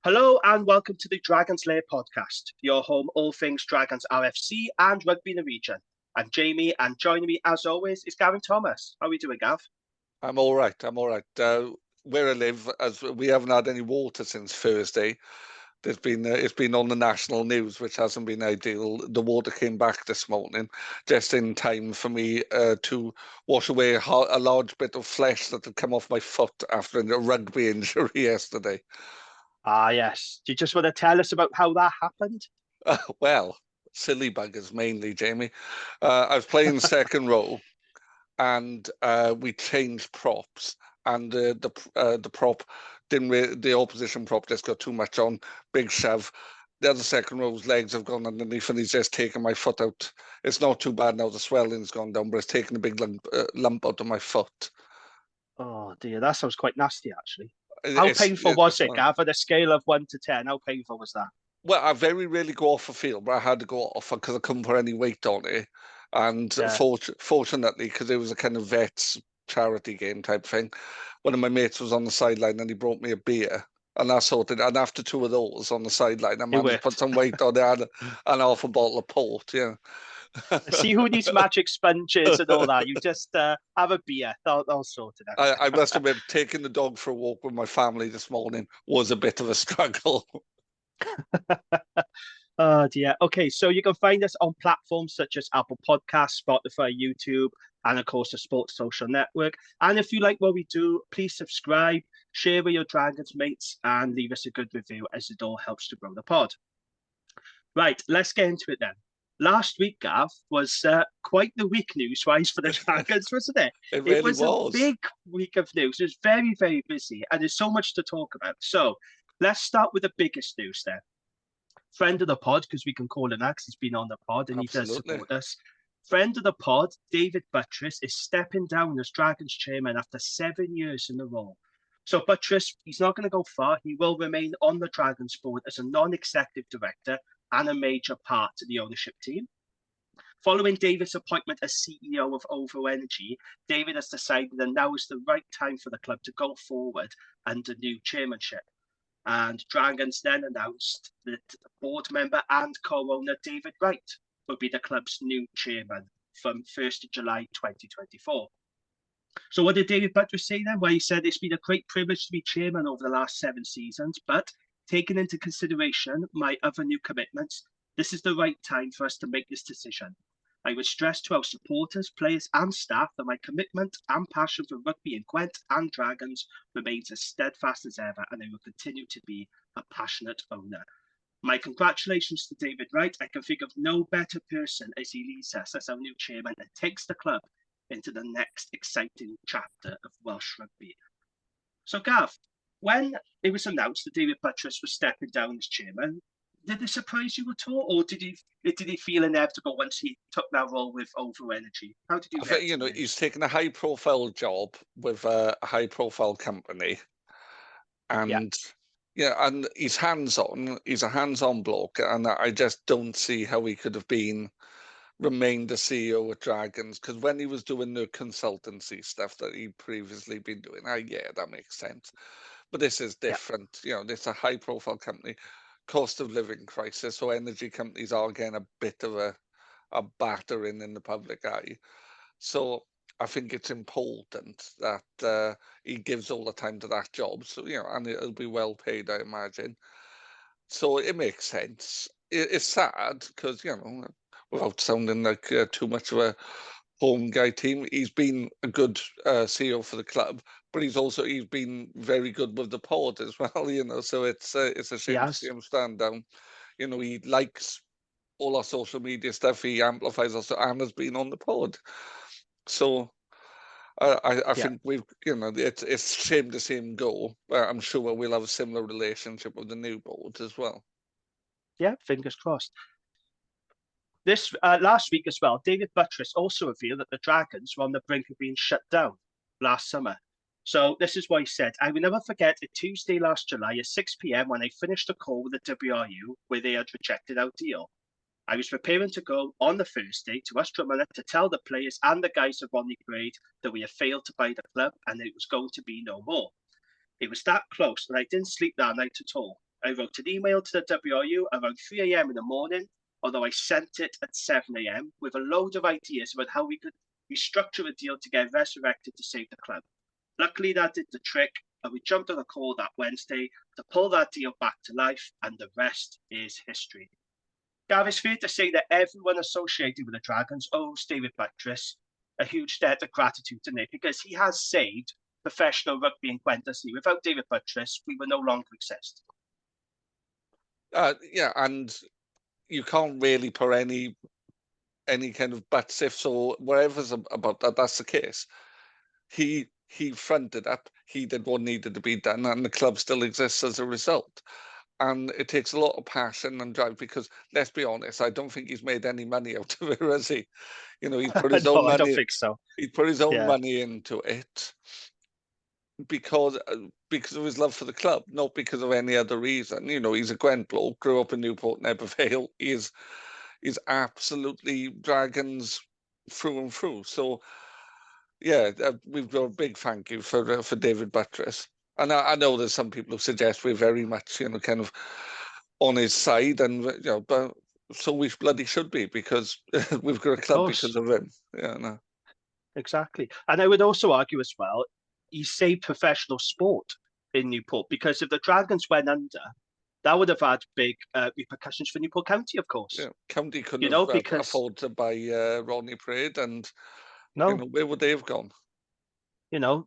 Hello and welcome to the Dragons Lair podcast, your home all things Dragons RFC and rugby in the region. I'm Jamie and joining me as always is Gavin Thomas. How are we doing, Gav? I'm all right. Where I live, as we haven't had any water since Thursday, it's been on the national news, which hasn't been ideal. The water came back this morning, just in time for me to wash away a large bit of flesh that had come off my foot after a rugby injury yesterday. Ah, yes. Do you just want to tell us about how that happened? Well, silly buggers mainly, Jamie. I was playing second row, and we changed props, and the prop the opposition prop just got too much on, big shove. The other second row's legs have gone underneath, and he's just taken my foot out. It's not too bad now; the swelling's gone down, but it's taken a big lump out of my foot. Oh dear, that sounds quite nasty actually. How painful was It's it, Gav? On a scale of 1 to 10, how painful was that? Well, I very rarely go off the field, but I had to go off because I couldn't put any weight on it. And Yeah. fortunately, because it was a kind of vets charity game type thing, one of my mates was on the sideline and he brought me a beer. And I sorted, and after two of those on the sideline, I It managed to put worked. some weight on it and half a bottle of port. Yeah. See who needs magic sponges and all that. You just have a beer. They'll sort it out. I must admit, taking the dog for a walk with my family this morning was a bit of a struggle. Oh dear. Okay, so you can find us on platforms such as Apple Podcasts, Spotify, YouTube, and of course the Sports Social Network. And if you like what we do, please subscribe, share with your Dragons mates, and leave us a good review as it all helps to grow the pod. Right, let's get into it then. Last week, Gav, was quite the week news-wise for the Dragons, wasn't it? It It really was a was. big week of news. It was very, very busy, and there's so much to talk about. So let's start with the biggest news then. Friend of the pod, because we can call him that, because he's been on the pod and he does Absolutely. support us. Friend of the pod, David Buttress, is stepping down as Dragons chairman after 7 years in a row. So Buttress, he's not going to go far. He will remain on the Dragons board as a non-executive director and a major part of the ownership team. Following David's appointment as CEO of Ovo Energy, David has decided that now is the right time for the club to go forward under new chairmanship. And Dragons then announced that board member and co-owner David Wright will be the club's new chairman from 1st of July 2024. So what did David Buttress say then? Well, he said it's been a great privilege to be chairman over the last 7 seasons, but taking into consideration my other new commitments, this is the right time for us to make this decision. I would stress to our supporters, players and staff that my commitment and passion for rugby in Gwent and Dragons remains as steadfast as ever, and I will continue to be a passionate owner. My congratulations to David Wright. I can think of no better person as he leads us as our new chairman and takes the club into the next exciting chapter of Welsh rugby. So Gav, when it was announced that David Buttress was stepping down as chairman, did it surprise you at all, or did he feel inevitable once he took that role with Ovo Energy? How did you I react think, to the news? he's taken a high-profile job with a high-profile company, Yeah, and and he's hands-on. He's a hands-on bloke, and I just don't see how he could have remained the CEO at Dragons, because when he was doing the consultancy stuff that he'd previously been doing, yeah, that makes sense. But this is yeah, different. This is a high-profile company, cost of living crisis, so energy companies are getting a bit of a battering in the public eye. So I think it's important that he gives all the time to that job. So, and it'll be well paid, I imagine. So it makes sense. It's sad because, without sounding like too much of a home guy team, he's been a good CEO for the club, but he's been very good with the pod as well. So it's a he shame to see has. him stand down. He likes all our social media stuff. He amplifies us and has been on the pod. So I Yeah, think it's a shame to see him go. I'm sure we'll have a similar relationship with the new board as well. yeah, fingers crossed. This last week as well, David Buttress also revealed that the Dragons were on the brink of being shut down last summer. So this is what he said. I will never forget a Tuesday last July at 6 p.m. when I finished a call with the WRU where they had rejected our deal. I was preparing to go on the Thursday to West Drummond to tell the players and the guys of Rodney Parade that we had failed to buy the club and it was going to be no more. It was that close and I didn't sleep that night at all. I wrote an email to the WRU around 3 a.m. in the morning, although I sent it at 7 a.m. with a load of ideas about how we could restructure a deal to get resurrected to save the club. Luckily, that did the trick, and we jumped on a call that Wednesday to pull that deal back to life, and the rest is history. Gav, it's fair to say that everyone associated with the Dragons owes David Buttress a huge debt of gratitude to Nick, because he has saved professional rugby in Gwent. Without David Buttress, we would no longer exist. Yeah, and you can't really put any kind of buts ifs or whatever's about that. That's the case. He fronted up. He did what needed to be done, and the club still exists as a result. And it takes a lot of passion and drive, because let's be honest, I don't think he's made any money out of it, has he? He's put his own No, I don't money. think so. He put his own Yeah. money into it because of his love for the club, not because of any other reason. He's a Gwent bloke, grew up in Newport Never Vale. He's absolutely Dragons through and through. So yeah, we've got a big thank you for David Buttress. And I know there's some people who suggest we're very much, kind of on his side, and but so we bloody should be, because we've got a club because of him. Yeah, no. Exactly. And I would also argue as well, he saved professional sport in Newport, because if the Dragons went under, that would have had big repercussions for Newport County, of course. Yeah, County couldn't have because afford to buy Rodney Parade, and no, where would they have gone?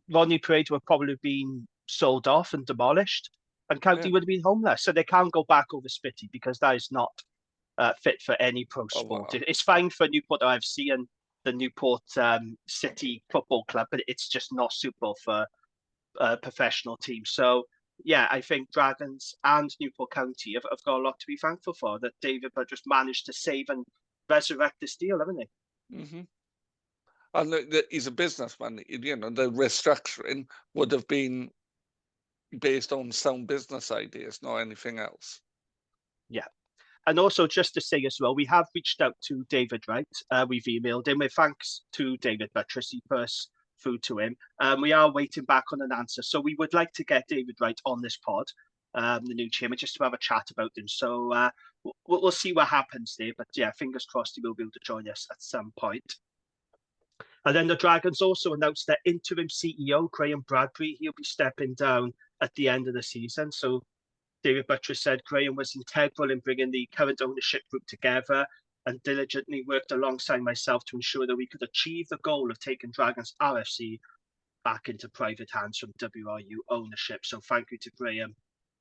Rodney Parade would have probably been sold off and demolished, and County would have been homeless. So they can't go back over Spitty, because that is not fit for any pro sport. Wow. It's fine for Newport IFC and the Newport City Football Club, but it's just not suitable for professional teams. So yeah, I think Dragons and Newport County have got a lot to be thankful for, that David Buttress managed to save and resurrect this deal, haven't they? Mm-hmm. And he's a businessman. The restructuring would have been based on sound business ideas, not anything else. Yeah. And also, just to say as well, we have reached out to David Wright. We've emailed him with thanks to David Buttress. He put us through to him. We are waiting back on an answer. So we would like to get David Wright on this pod, the new chairman, just to have a chat about him. So we'll see what happens there. But yeah, fingers crossed he will be able to join us at some point. And then the Dragons also announced their interim CEO, Graham Bradbury. He'll be stepping down at the end of the season. So David Buttress said Graham was integral in bringing the current ownership group together, and diligently worked alongside myself to ensure that we could achieve the goal of taking Dragons RFC back into private hands from WRU ownership. So thank you to Graham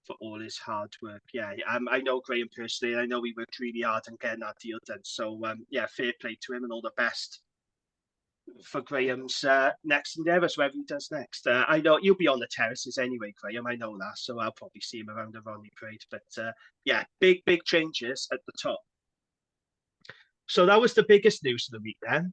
for all his hard work. Yeah, I know Graham personally. I know he worked really hard on getting that deal done. So yeah, fair play to him, and all the best for Graham's next endeavours, whatever he does next. I know you'll be on the terraces anyway, Graham. I know that, so I'll probably see him around the Rodney Parade. But yeah, big changes at the top. So that was the biggest news of the week then.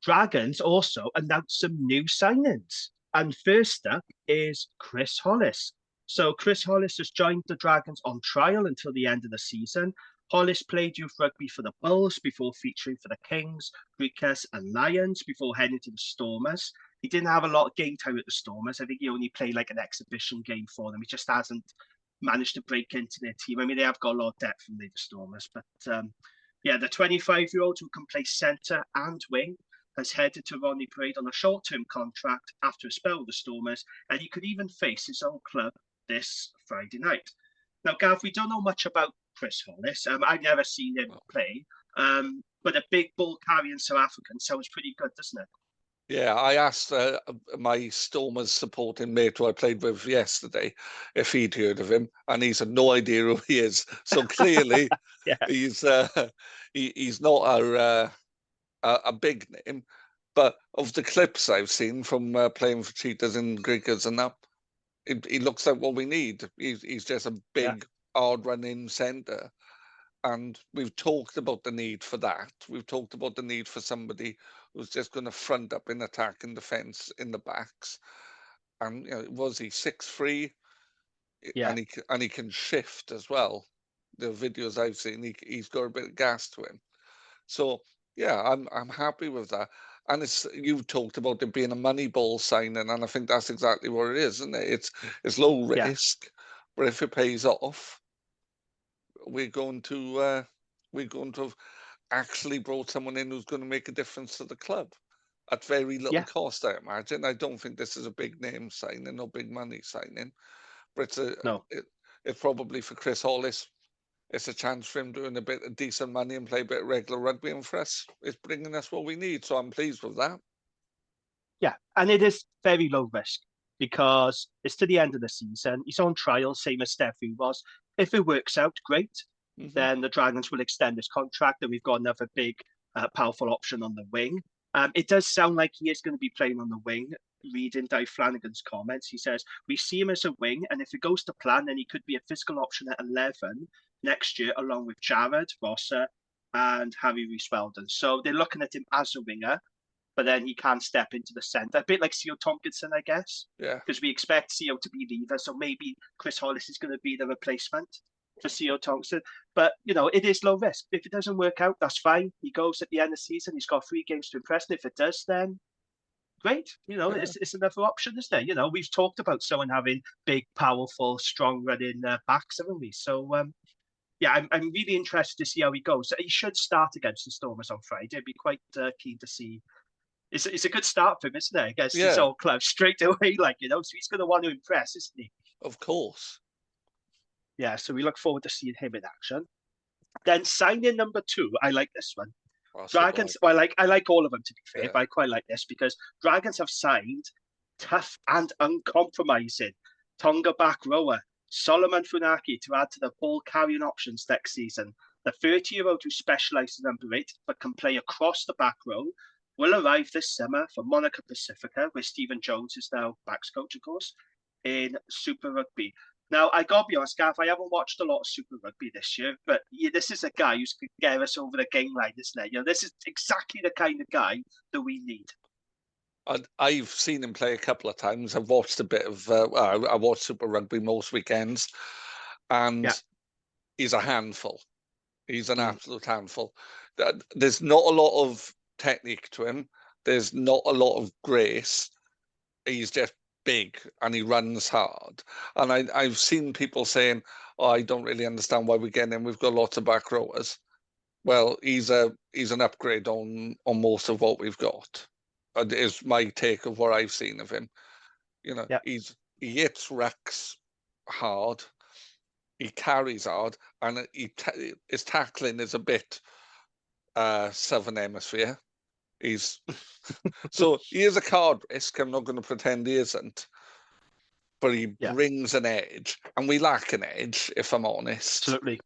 Dragons also announced some new signings. And first up is Chris Hollis. So Chris Hollis has joined the Dragons on trial until the end of the season. Hollis played youth rugby for the Bulls before featuring for the Kings, Greekers and Lions before heading to the Stormers. He didn't have a lot of game time at the Stormers. I think he only played like an exhibition game for them. He just hasn't managed to break into their team. I mean, they have got a lot of depth from the Stormers. But yeah, the 25-year-old who can play centre and wing has headed to Rodney Parade on a short-term contract after a spell with the Stormers, and he could even face his own club this Friday night. Now, Gav, we don't know much about Chris Hollis. I've never seen him play, but a big ball-carrying South African sounds pretty good, doesn't it? Yeah, I asked my Stormers supporting mate who I played with yesterday if he'd heard of him, and he's had no idea who he is. So clearly, yeah. he's not a big name, but of the clips I've seen from playing for Cheetahs and Greekers and that, he looks like what we need. He's just a big, hard-running centre. And we've talked about the need for that. We've talked about the need for somebody who's just going to front up in attack and defence in the backs. And was he 6'3"? Yeah. And he can shift as well. The videos I've seen, he's got a bit of gas to him. So yeah, I'm happy with that. And you've talked about it being a money ball signing, and I think that's exactly what it is, isn't it? It's low risk, But if it pays off, we're going to have actually brought someone in who's going to make a difference to the club at very little Yeah, cost, I imagine. I don't think this is a big name signing or big money signing, but no. it's probably for Chris Hollis. It's a chance for him doing a bit of decent money and play a bit of regular rugby, and for us, it's bringing us what we need. So I'm pleased with that. Yeah, and it is very low risk because it's to the end of the season. He's on trial, same as Steffi was. If it works out, great. Then the Dragons will extend his contract, and we've got another big, powerful option on the wing. It does sound like he is going to be playing on the wing. Reading Dave Flanagan's comments, he says, we see him as a wing, and if it goes to plan, then he could be a physical option at 11 next year, along with Jared, Rosser, and Harry Rees-Weldon. So they're looking at him as a winger, but then he can step into the centre, a bit like Theo Tompkinson, I guess. Yeah. Because we expect Theo to be leaver, so maybe Chris Hollis is going to be the replacement for Theo Tompkinson. But, it is low risk. If it doesn't work out, that's fine. He goes at the end of the season, he's got 3 games to impress, and if it does, then great. It's another option, isn't there? We've talked about someone having big, powerful, strong running backs, haven't we? So, yeah, I'm really interested to see how he goes. He should start against the Stormers on Friday. I'd be quite keen to see. It's a good start for him, isn't it? I guess his old club straight away, so he's going to want to impress, isn't he? Of course. Yeah, so we look forward to seeing him in action. Then signing number 2, I like this one. Dragons, well, I like all of them, to be fair, but I quite like this because Dragons have signed tough and uncompromising Tonga back rower Solomon Funaki to add to the ball carrying options next season. The 30-year-old who specialises in number 8 but can play across the back row will arrive this summer for Monaco Pacifica, where Stephen Jones is now backs coach, of course, in Super Rugby. Now, I got to be honest, Gav, I haven't watched a lot of Super Rugby this year, but this is a guy who's going to get us over the game line, isn't it? This is exactly the kind of guy that we need. I've seen him play a couple of times. I've watched a bit of, I watch Super Rugby most weekends, and he's a handful. He's an absolute handful. There's not a lot of technique to him. There's not a lot of grace. He's just big and he runs hard. And I've seen people saying, "Oh, I don't really understand why we're getting him. We've got lots of back rowers." Well, he's an upgrade on most of what we've got. Is my take of what I've seen of him. He hits rucks hard. He carries hard, and his tackling is a bit Southern Hemisphere. So he is a card risk. I'm not going to pretend he isn't, but he brings an edge, and we lack an edge, if I'm honest. Absolutely.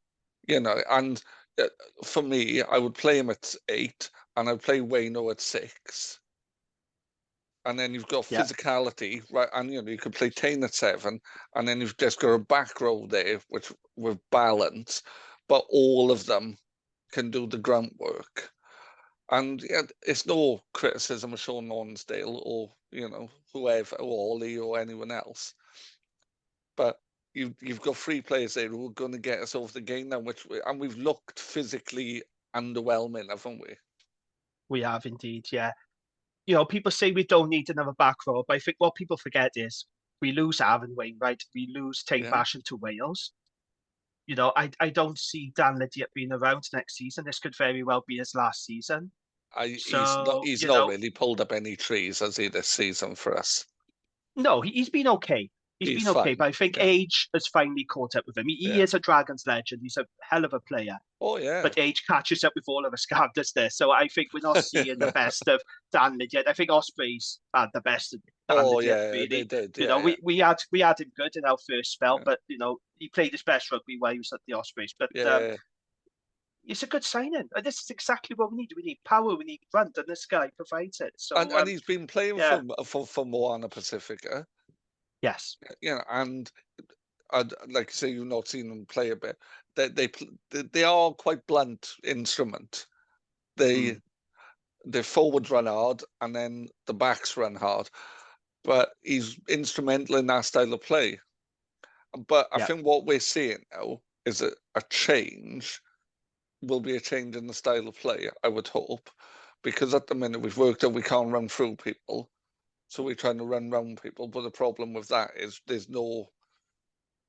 And for me, I would play him at 8, and I'd play Wayno at 6. And then you've got physicality, right? And you could play Tane at 7, and then you've just got a back row there, which with balance, but all of them can do the grunt work. And it's no criticism of Sean Lonsdale or whoever, or Ollie or anyone else, but you've got 3 players there who are going to get us over the game now, and we've looked physically underwhelming, haven't we? We have indeed, yeah. People say we don't need another back row, but I think what people forget is we lose Aaron Wainwright, we lose Tate Basham to Wales. I don't see Dan Lydiate being around next season. This could very well be his last season. He's not really pulled up any trees, has he, this season for us? No, he's been okay. He's been okay, but I think age has finally caught up with him. He is a Dragons legend. He's a hell of a player. Oh, yeah. But age catches up with all of us, does there? So I think we're not seeing the best of Dan Lydiate. I think Ospreys had the best of Dan Lydiate, really. They did. We had him good in our first spell, but, he played his best rugby while he was at the Ospreys. But it's a good signing. This is exactly what we need. We need power, we need grunt, and this guy provides it. So, and he's been playing for Moana Pacifica. Yes. And like I say, you've not seen them play a bit. They are quite blunt instrument. They forwards run hard, and then the backs run hard. But he's instrumental in that style of play. But I think what we're seeing now is a change. Will be a change in the style of play, I would hope, because at the minute we've worked out we can't run through people, so we're trying to run round people. But the problem with that is there's no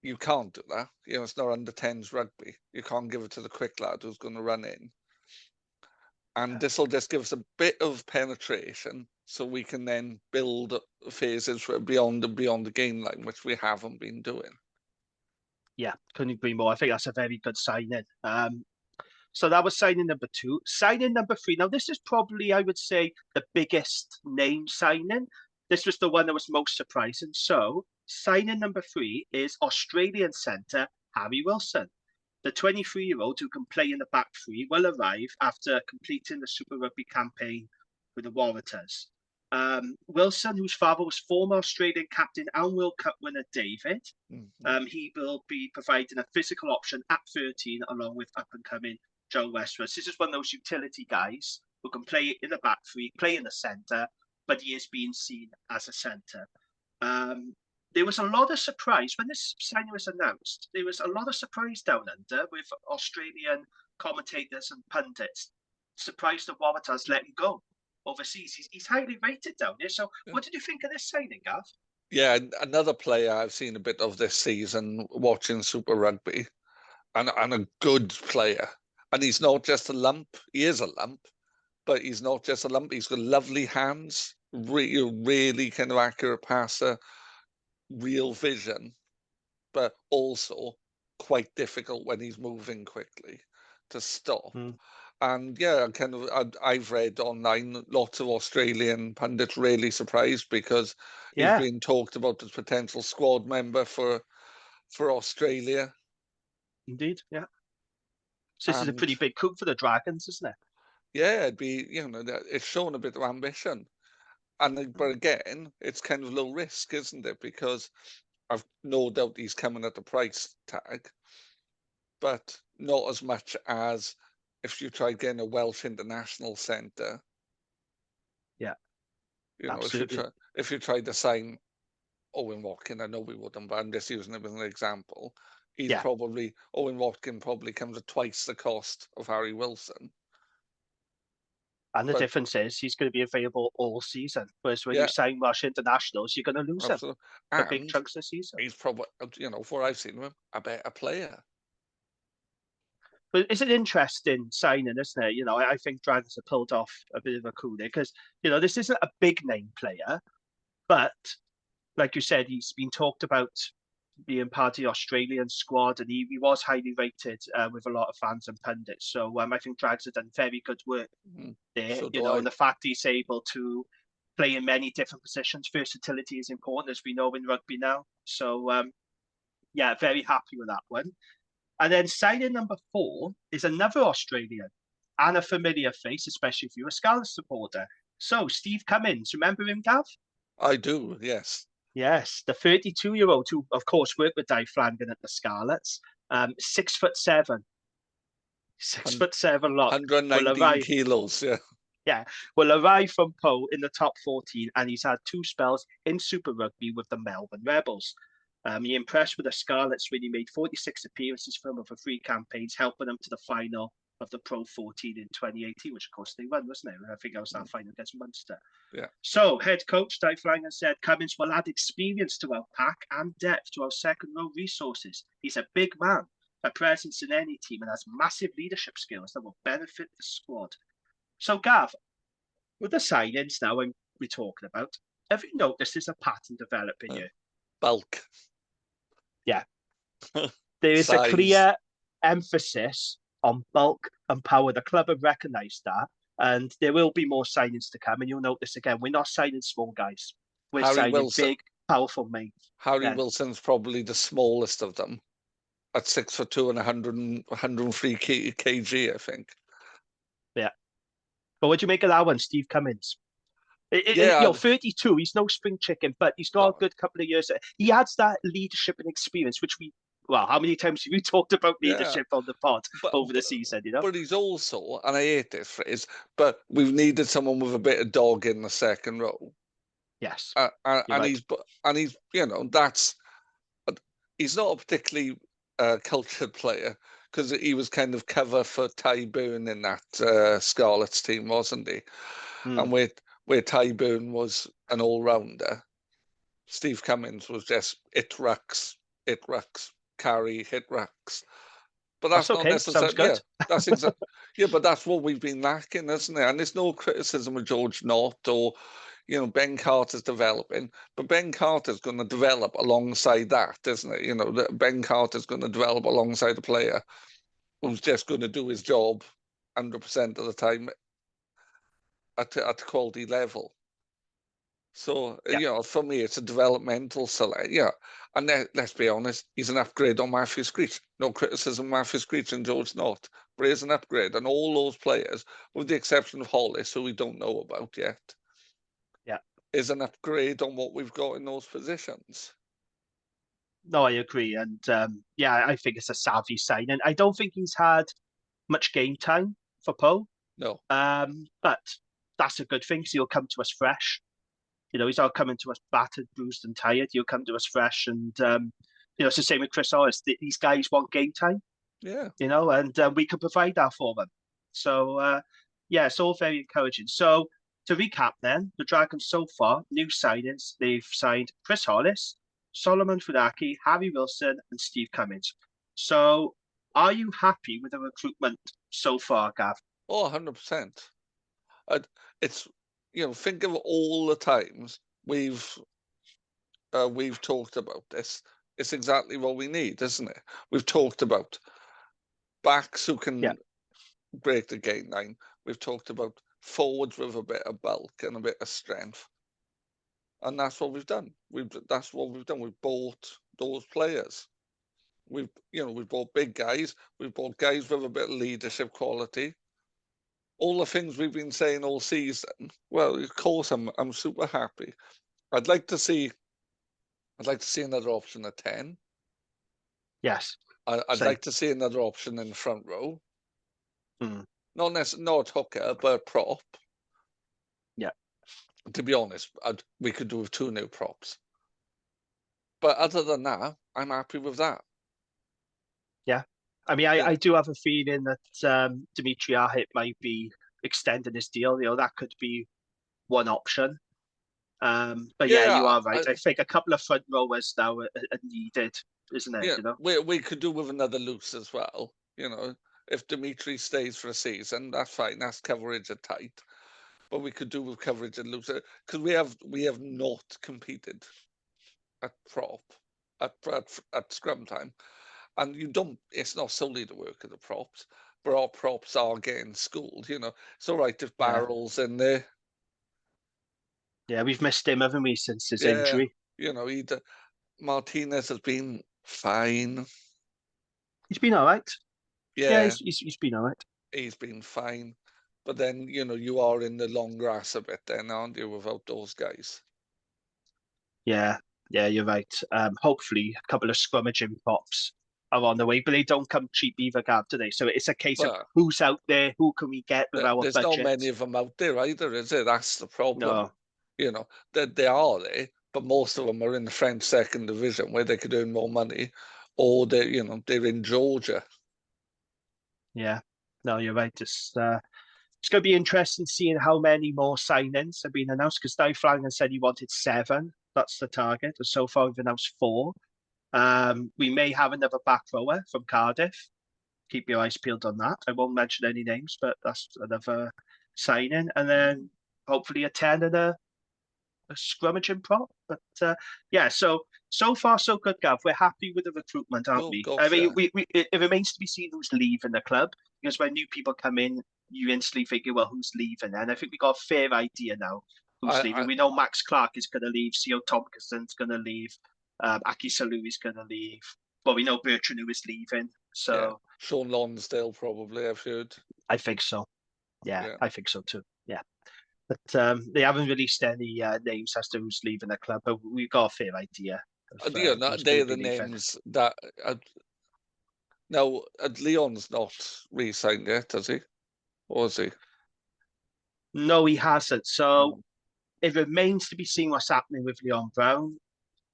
you can't do that. You know, it's not under 10s rugby. You can't give it to the quick lad who's going to run in. And this will just give us a bit of penetration, so we can then build phases for beyond the gain line, which we haven't been doing. Yeah, couldn't agree more. I think that's a very good signing. So that was signing number 2. Signing number 3. Now, this is probably, I would say, the biggest name signing. This was the one that was most surprising. So signing number 3 is Australian centre Harry Wilson. The 23-year-old who can play in the back three will arrive after completing the Super Rugby campaign with the Waratahs. Wilson, whose father was former Australian captain and World Cup winner David, he will be providing a physical option at 13 along with up-and-coming Joe Westwood. This is one of those utility guys who can play in the back three, play in the centre, but he is being seen as a centre. There was a lot of surprise when this signing was announced. There was a lot of surprise down under with Australian commentators and pundits surprised the Waratahs let him go overseas. He's highly rated down there. So what did you think of this signing, Gav? Yeah, another player I've seen a bit of this season watching Super Rugby, and a good player. And he's not just a lump. He is a lump, but he's not just a lump. He's got lovely hands, really kind of accurate passer, real vision, but also quite difficult when he's moving quickly to stop. And yeah, I've read online lots of Australian pundits really surprised because he's been talked about as potential squad member for Australia. Indeed, yeah. So this is a pretty big coup for the Dragons, isn't it? Yeah, it'd be, it's shown a bit of ambition. But again, it's kind of low risk, isn't it? Because I've no doubt he's coming at the price tag, but not as much as if you tried getting a Welsh international centre. Yeah, absolutely. If you tried to sign Owen Watkin, I know we wouldn't, but I'm just using him as an example. Owen Watkin probably comes at twice the cost of Harry Wilson. And the difference is he's going to be available all season. Whereas when you sign Welsh internationals, you're going to lose him for big chunks of the season. He's probably, for I've seen him, a better player. But it's an interesting signing, isn't it? I think Dragons have pulled off a bit of a coup there because, this isn't a big name player, but like you said, he's been talked about being part of the Australian squad, and he was highly rated with a lot of fans and pundits. So I think Drags have done very good work there. And the fact he's able to play in many different positions, versatility is important, as we know in rugby now. So very happy with that one. And then signing number 4 is another Australian and a familiar face, especially if you're a Scarlet supporter. So Steve Cummins, remember him, Gav? I do, yes. Yes, the 32-year-old who, of course, worked with Dave Flanagan at the Scarlets. 6'7". 6'7" lock. 119 kilos, yeah. Yeah, will arrive from Poe in the top 14, and he's had 2 spells in Super Rugby with the Melbourne Rebels. He impressed with the Scarlets when he made 46 appearances for them over 3 campaigns, helping them to the final of the Pro 14 in 2018, which of course they won, wasn't it? I think that was that final against Munster. Yeah. So head coach Dave Flanagan said Cummins will add experience to our pack and depth to our second row resources. He's a big man, a presence in any team, and has massive leadership skills that will benefit the squad. So Gav, with the signings now we're talking about, have you noticed there's a pattern developing here? Bulk. Yeah. There is a clear emphasis on bulk and power. The club have recognised that, and there will be more signings to come. And you'll notice again, we're not signing small guys. We're signing big, powerful mates. Harry Wilson's probably the smallest of them, at 6'2" and 103 kg, I think. Yeah. But what do you make of that one, Steve Cummins? 32, he's no spring chicken, but he's got a good couple of years. He adds that leadership and experience, which how many times have you talked about leadership on the pod over the season, But he's also, and I hate this phrase, but we've needed someone with a bit of dog in the second row. Yes. He's not a particularly cultured player, because he was kind of cover for Ty Burn in that Scarlets team, wasn't he? And where Ty Burn was an all-rounder, Steve Cummins was just it rucks. carry, hit racks. But That's that's not okay. Sounds necessarily, good. that's exactly, but that's what we've been lacking, isn't it? And it's no criticism of George Knott or, Ben Carter's developing, but Ben Carter's going to develop alongside that, isn't it? Ben Carter's going to develop alongside a player who's just going to do his job 100% of the time at quality level. So, Yeah. for me, it's a developmental select. Yeah. And let's be honest, he's an upgrade on Matthew Screech. No criticism of Matthew Screech and George Knott, but he's an upgrade. And all those players, with the exception of Hollis, who we don't know about yet, Yeah. is an upgrade on what we've got in those positions. No, I agree. And I think it's a savvy sign. And I don't think he's had much game time for Poe. No. But that's a good thing because he'll come to us fresh. He's not coming to us battered, bruised, and tired. He'll come to us fresh. And, it's the same with Chris Hollis. These guys want game time, Yeah. and we can provide that for them. So, it's all very encouraging. So, to recap then, the Dragons so far, new signings, they've signed Chris Hollis, Solomon Funaki, Harry Wilson, and Steve Cummins. So, are you happy with the recruitment so far, Gav? Oh, 100%. It's, think of all the times we've talked about this. It's exactly what we need, isn't it? We've talked about backs who can break the game line. We've talked about forwards with a bit of bulk and a bit of strength. And that's what we've done. That's what we've done. We've bought those players. We've bought big guys. We've bought guys with a bit of leadership quality. All the things we've been saying all season. Well, of course, I'm super happy. I'd like to see another option at 10. Yes. I'd like to see another option in the front row. Not hooker, but a prop. Yeah. To be honest, we could do with 2 new props. But other than that, I'm happy with that. Yeah. I mean, I do have a feeling that Dimitri Ahit might be extending his deal. That could be one option. But you are right. I think a couple of front rowers now are needed, isn't it? Yeah, we could do with another loose as well. If Dimitri stays for a season, that's fine. That's coverage at tight. But we could do with coverage at loose because we have not competed at prop at scrum time, and it's not solely the work of the props, but our props are getting schooled. It's all right if Barrel's in there. Yeah, we've missed him, haven't we, since his injury? Martinez has been fine. He's been all right. Yeah, he's been all right. He's been fine. But then, you are in the long grass a bit then, aren't you, without those guys? Yeah, you're right. Hopefully a couple of scrummaging props are on the way, but they don't come cheap either, Gav, do they? So it's a case of who's out there, who can we get with our budget? There's not many of them out there either, is it? That's the problem. No. They are there, but most of them are in the French second division where they could earn more money, or they're in Georgia. Yeah, no, you're right. It's going to be interesting seeing how many more signings have been announced because Dave Flanagan said he wanted 7. That's the target. And so far, we've announced 4. We may have another back rower from Cardiff. Keep your eyes peeled on that. I won't mention any names, but that's another signing. And then hopefully a 10 and a scrummaging prop. But so far so good, Gav. We're happy with the recruitment, aren't we? Gosh, I mean, it remains to be seen who's leaving the club because when new people come in, you instantly figure, well, who's leaving? And I think we got a fair idea now who's leaving. We know Max Clark is going to leave. Co Tompkinson's going to leave. Aki Salu is going to leave. Well, we know Bertrand who is leaving. So Sean Lonsdale probably, I've heard. I think so. Yeah, I think so too. Yeah. But they haven't released any names as to who's leaving the club, but we've got a fair idea. They're the names that. Now, Leon's not re-signed yet, has he? Or is he? No, he hasn't. So it remains to be seen what's happening with Leon Brown.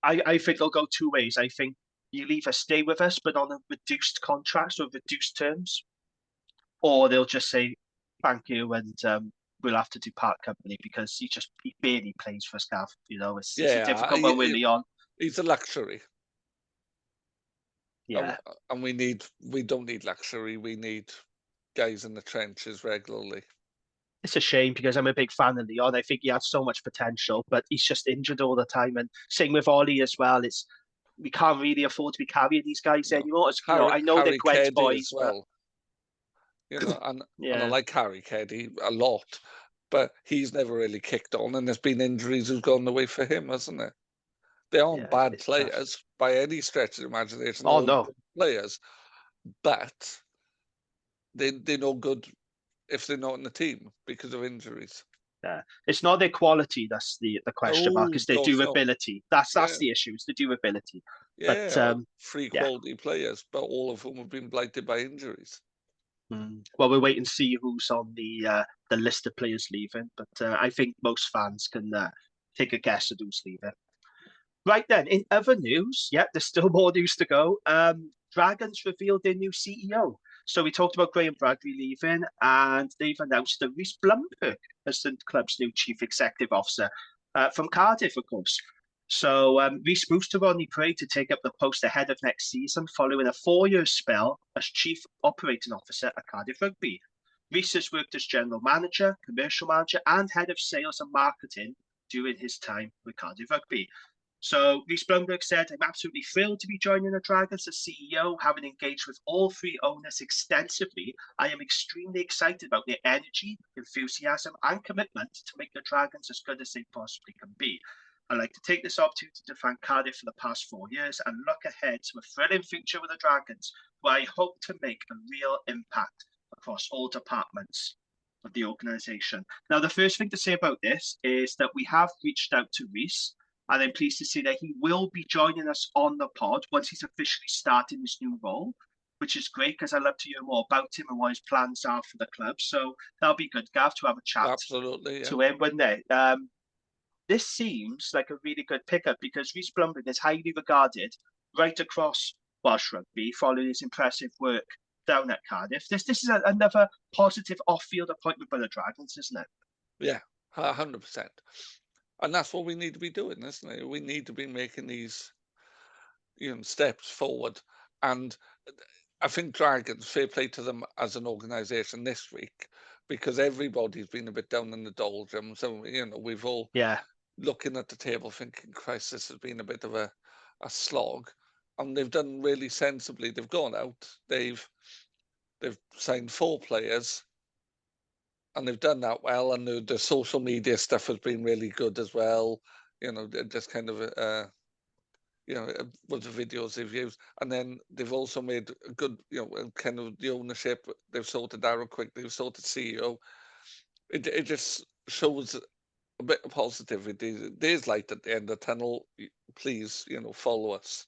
I think it'll go 2 ways. I think you'll either stay with us, but on a reduced contract or reduced terms, or they'll just say thank you and we'll have to depart company because he barely plays for us, Gav. It's a difficult one with Leon. He's a luxury. Yeah. And we don't need luxury. We need guys in the trenches regularly. It's a shame because I'm a big fan of Leon. I think he has so much potential, but he's just injured all the time. And same with Ollie as well. We can't really afford to be carrying these guys No. anymore. I know they're Harry Gwent Keddy as boys, but well. And I yeah, like Harry Keddy a lot, but he's never really kicked on, and there's been injuries who've gone the way for him, hasn't it? They aren't yeah, bad it's tough. players by any stretch of the imagination. Oh They're all no, good players, but they're no good if they're not in the team because of injuries. yeah, it's not their quality that's the question mark. Oh, It's their God, no. durability. That's Yeah, the issue. It's the durability. But yeah, three yeah. quality players, but all of whom have been blighted by injuries. Well, we'll wait and see who's on the list of players leaving. But I think most fans can take a guess at who's leaving. Right then, in other news, yeah, there's still more news to go. Dragons revealed their new CEO. So we talked about Graham Bradley leaving, and they've announced that Rhys Blumberg as the club's new chief executive officer from Cardiff, of course. So Rhys moves to Rodney Parade to take up the post ahead of next season, following a 4-year spell as chief operating officer at Cardiff Rugby. Rhys has worked as general manager, commercial manager, and head of sales and marketing during his time with Cardiff Rugby. So Rhys Blumberg said, I'm absolutely thrilled to be joining the Dragons as CEO, having engaged with all 3 owners extensively. I am extremely excited about their energy, enthusiasm, and commitment to make the Dragons as good as they possibly can be. I'd like to take this opportunity to thank Cardiff for the past 4 years and look ahead to a thrilling future with the Dragons, where I hope to make a real impact across all departments of the organisation. Now, the first thing to say about this is that we have reached out to Rhys, and I'm pleased to see that he will be joining us on the pod once he's officially starting his new role, which is great because I'd love to hear more about him and what his plans are for the club. So that'll be good, Gav, to have a chat Absolutely, yeah. to him, wouldn't it? This seems like a really good pickup because Rhys Blumberg is highly regarded right across Welsh rugby following his impressive work down at Cardiff. This is another positive off-field appointment by the Dragons, isn't it? Yeah, 100%. And that's what we need to be doing, isn't it? We need to be making these steps forward. And I think Dragons, fair play to them as an organisation this week, because everybody's been a bit down in the doldrums. So, we've all looking at the table thinking, Christ, this has been a bit of a slog. And they've done really sensibly. They've gone out, they've signed 4 players, and they've done that well. And the social media stuff has been really good as well. Just kind of with the videos they've used, and then they've also made a good, kind of the ownership. They've sorted Darren Quick. They've sorted CEO. It just shows a bit of positivity. There's light at the end of the tunnel. Please, follow us.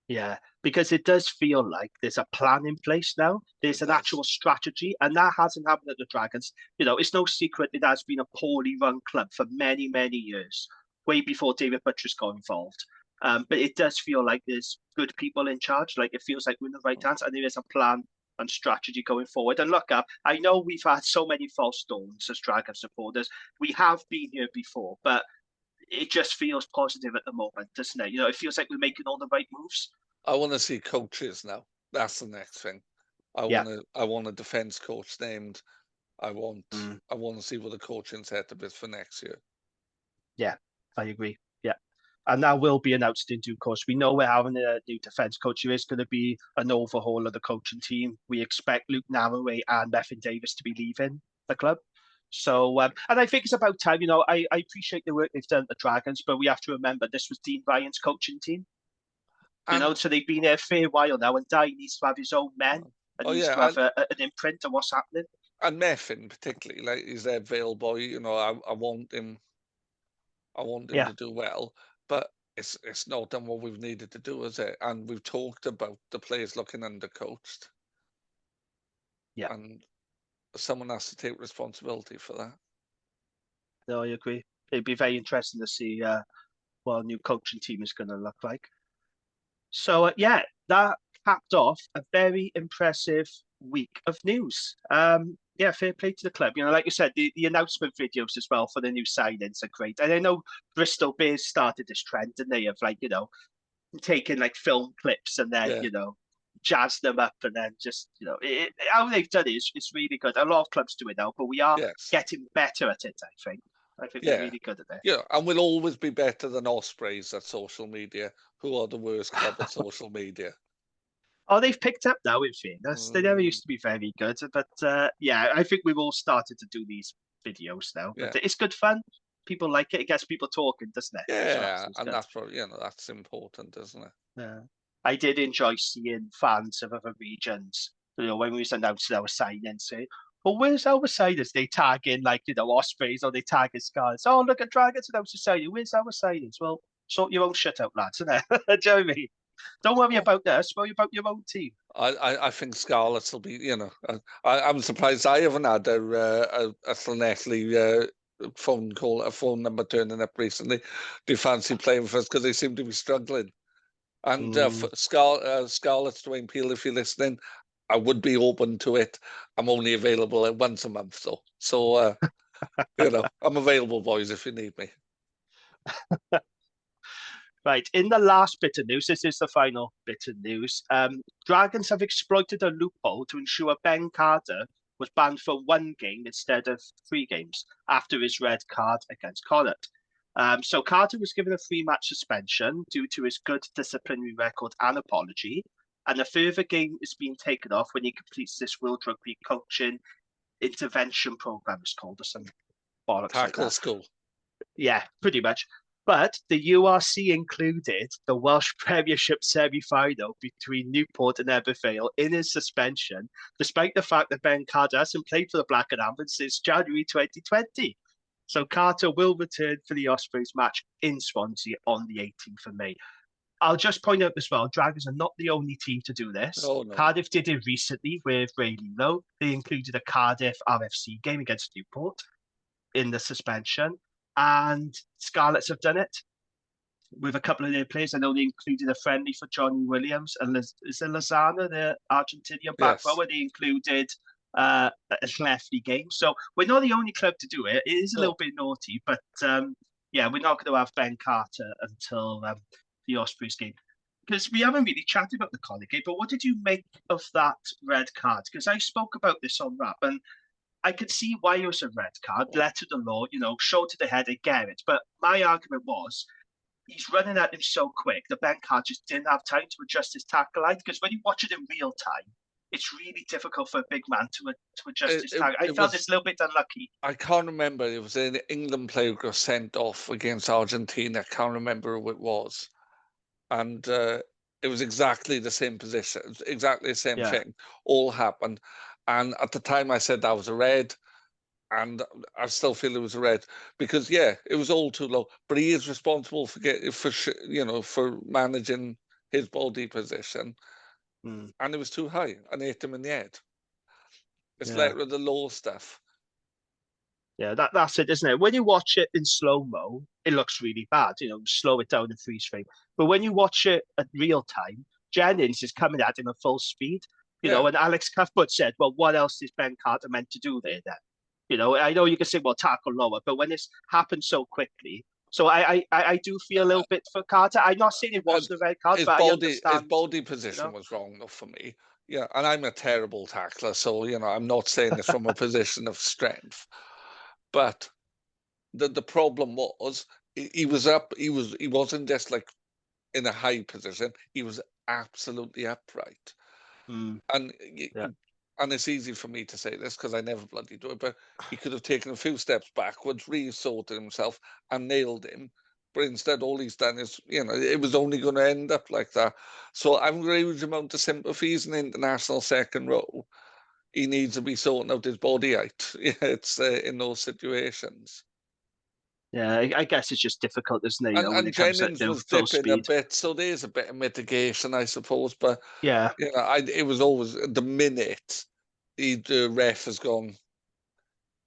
Yeah, because it does feel like there's a plan in place now. There's an actual strategy, and that hasn't happened at the Dragons. It's no secret it has been a poorly run club for many, many years, way before David Buttress got involved. But it does feel like there's good people in charge. Like it feels like we're in the right hands, and there is a plan and strategy going forward. And look, I know we've had so many false dawns as Dragon supporters. We have been here before, but it just feels positive at the moment, doesn't it? It feels like we're making all the right moves. I want to see coaches now. That's the next thing. I want a defence coach named. I want to see what the coaching setup is for next year. Yeah, I agree. Yeah. And that will be announced in due course. We know we're having a new defence coach. There is going to be an overhaul of the coaching team. We expect Luke Narraway and Bethan Davis to be leaving the club. So, and I think it's about time. I appreciate the work they've done at the Dragons, but we have to remember this was Dean Ryan's coaching team. So they've been there a fair while now, and Di needs to have his own men and needs to have an imprint on what's happening. And Meffin particularly, like he's their Vale boy. I want him. I want him to do well, but it's not done what we've needed to do, is it? And we've talked about the players looking undercoached. Yeah. And someone has to take responsibility for that. No, I agree. It'd be very interesting to see what a new coaching team is going to look like. So, that capped off a very impressive week of news. Fair play to the club. Like you said, the announcement videos as well for the new signings are great. And I know Bristol Bears started this trend, didn't they, of taking like film clips and then, Yeah. jazz them up and then just, how they've done it is it's really good. A lot of clubs do it now, but we are Yes. getting better at it, I think. I think we're Yeah. really good at it. Yeah, and we'll always be better than Ospreys at social media, who are the worst club at social media. Oh, they've picked up now, in fairness. They never Mm, used to be very good. But yeah, I think we've all started to do these videos now. yeah. But it's good fun. People like it. It gets people talking, doesn't it? So Yeah, it's and good. that's what, that's important, isn't it? Yeah. I did enjoy seeing fans of other regions, when we was announcing our sign-in, say, well, where's our signings? They tag in, like, Ospreys or they tag in Scarlets. Oh, look at Dragons announcing signing. Where's our signings? Well, sort your own shit out, lads, isn't it? Do you know what I mean? Don't worry Oh, about us, worry about your own team. I think Scarlets will be, I'm surprised I haven't had a Llanelli phone call, a phone number turning up recently. Do you fancy playing for us? Because they seem to be struggling. And for Scarlets, Dwayne Peel, if you're listening, I would be open to it. I'm only available once a month, though. So, I'm available, boys, if you need me. Right, in the last bit of news, this is the final bit of news. Dragons have exploited a loophole to ensure Ben Carter was banned for 1 game instead of 3 games after his red card against Connacht. So Carter was given a 3-match suspension due to his good disciplinary record and apology, and a further game is being taken off when he completes this World Rugby coaching intervention program, it's called, or some bollocks like Tackle that. school. Yeah, pretty much. But the URC included the Welsh Premiership semi-final between Newport and Ebervale in his suspension, despite the fact that Ben Carter hasn't played for the Black and Amber since January 2020. So Carter will return for the Ospreys match in Swansea on the 18th of May. I'll just point out as well, Dragons are not the only team to do this. Oh, no. Cardiff did it recently with Ray Lilo. They included a Cardiff RFC game against Newport in the suspension, and Scarlets have done it with a couple of their players. I know they included a friendly for Johnny Williams and is it Lozano, the Argentinian back Yes. rower? They included a Lefty game. So we're not the only club to do it. It is a little bit naughty, but yeah, we're not going to have Ben Carter until the Ospreys game. Because we haven't really chatted about the Connacht game, but what did you make of that red card? Because I spoke about this on Rap, and I could see why it was a red card, letter to the law, show to the head, I get it. But my argument was he's running at him so quick that Ben Carr just didn't have time to adjust his tackle line. Because when you watch it in real time, it's really difficult for a big man to adjust his tackle. I felt it's a little bit unlucky. I can't remember. It was an England player who got sent off against Argentina. I can't remember who it was. And it was exactly the same position, exactly the same thing. All happened. And at the time I said that was a red. And I still feel it was a red because, yeah, it was all too low. But he is responsible for managing his body position. And it was too high and hit him in the head. It's letter of the law stuff. Yeah, that's it, isn't it? When you watch it in slow-mo, it looks really bad, slow it down and freeze frame. But when you watch it at real time, Jennings is coming at him at full speed, and Alex Cuthbert said, well, what else is Ben Carter meant to do there then? I know you can say, well, tackle lower, but when it's happened so quickly, so I do feel a little bit for Carter. I'm not saying it wasn't a red card, but I understand. His body position was wrong enough for me. Yeah, and I'm a terrible tackler, so I'm not saying this from a position of strength. But the problem was he was up. He wasn't just like in a high position. He was absolutely upright. And it's easy for me to say this because I never bloody do it, but he could have taken a few steps backwards, resorted himself, and nailed him. But instead, all he's done is, it was only going to end up like that. So I'm a huge amount of sympathy. He's an international second row. He needs to be sorting out his body out. It's in those situations. Yeah, I guess it's just difficult, isn't it? When And it comes at Jennings was full dipping a speed. bit, so there's a bit of mitigation, I suppose. But Yeah, it was always the minute the ref has gone,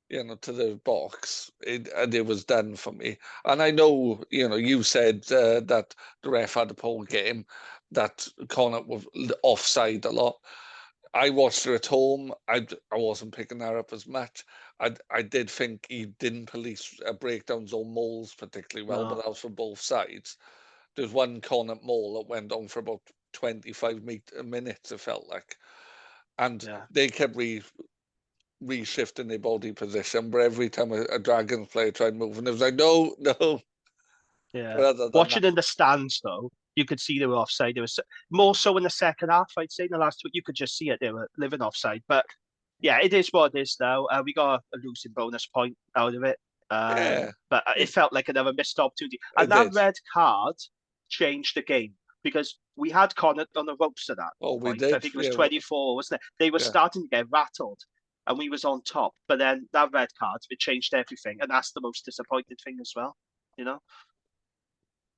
to the box, and it was done for me. And I know, you said that the ref had a poor game, that Connacht was offside a lot. I watched her at home. I wasn't picking that up as much. I did think he didn't police breakdowns or mauls particularly well, but that was for both sides. There's one Connacht Mall that went on for about 25 minutes, it felt like. And they kept reshifting their body position, but every time a Dragons player tried moving, it was like, no, no. Yeah. Watching that, in the stands, though, you could see they were offside. There was more so in the second half, I'd say. In the last week, you could just see it. They were living offside. But yeah, it is what it is now. We got a losing bonus point out of it. But it felt like another missed opportunity. And that red card changed the game because we had Connacht on the ropes at that point. We did. I think it was 24, wasn't it? They were starting to get rattled and we was on top. But then that red card, it changed everything. And that's the most disappointing thing as well, you know?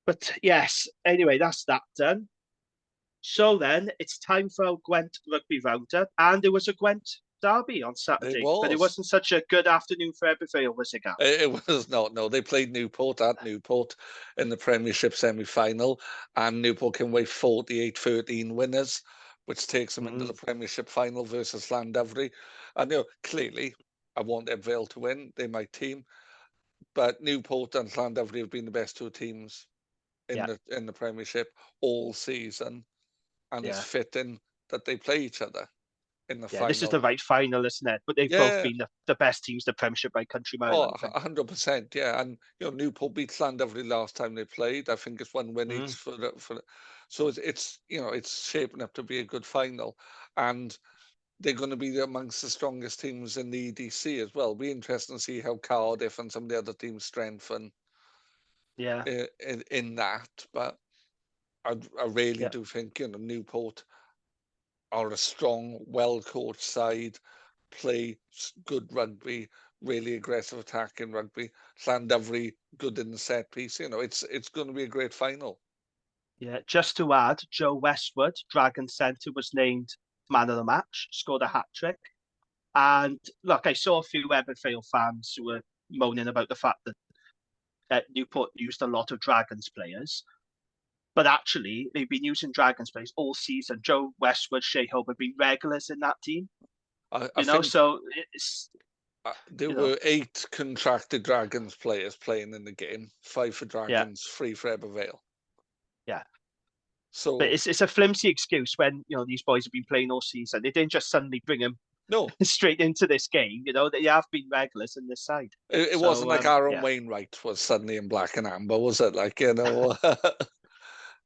But yes, anyway, that's that done. So then it's time for a Gwent Rugby Roundup. And there was a Gwent derby on Saturday. But it wasn't such a good afternoon for Ebbsfleet, was it, Gav? It was not, no. They played Newport at Newport in the Premiership semi-final, and Newport came away 48-13 winners, which takes them into the Premiership final versus Llandovery. And clearly, I want Ebbsfleet to win. They're my team. But Newport and Llandovery have been the best two teams in the Premiership all season, and it's fitting that they play each other in the final. This is the right final, isn't it? But they've both been the best teams in the Premiership by country mile. 100%, yeah. And Newport beat Llandovery last time they played. I think it's one win each for so it's shaping up to be a good final, and they're going to be amongst the strongest teams in the EDC as well. It'll be interesting to see how Cardiff and some of the other teams strengthen. In that, but I really do think Newport are a strong, well-coached side, play good rugby, really aggressive attacking rugby. Llandovery good in the set piece. It's going to be a great final. Yeah, just to add, Joe Westwood, Dragon Centre, was named man of the match, scored a hat-trick. And look, I saw a few Ebbsfleet fans who were moaning about the fact that Newport used a lot of Dragons players. But actually, they've been using Dragons players all season. Joe Westwood, Shea Hope have been regulars in that team. So it's... there were 8 contracted Dragons players playing in the game, 5 for Dragons, 3 for Ebbsfleet. Yeah. So, but it's a flimsy excuse when these boys have been playing all season. They didn't just suddenly bring them straight into this game. They have been regulars in this side. It wasn't like Aaron Wainwright was suddenly in black and amber, was it? Like Do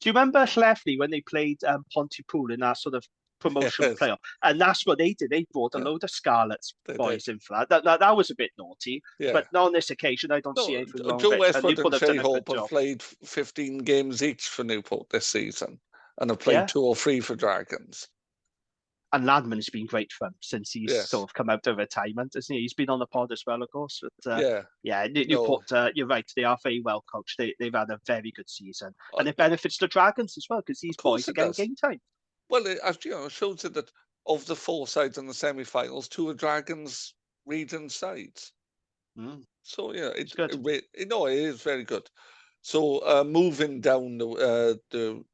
you remember Lleffley when they played Pontypool in that sort of promotional playoff? And that's what they did. They brought a load of Scarlets boys in for that. That was a bit naughty. But not on this occasion. I don't see anything wrong Joe with it. Westwood and Shea Hope have played 15 games each for Newport this season and have played 2 or 3 for Dragons. And Ladman has been great fun since he's sort of come out of retirement, isn't he? He's been on the pod as well, of course. But, Newport, you're right. They are very well coached. They've had a very good season. And it benefits the Dragons as well, because these boys are getting game time. Well, it shows you that of the 4 sides in the semi-finals, 2 are Dragons region sides. So, it's good. It is very good. So, moving down the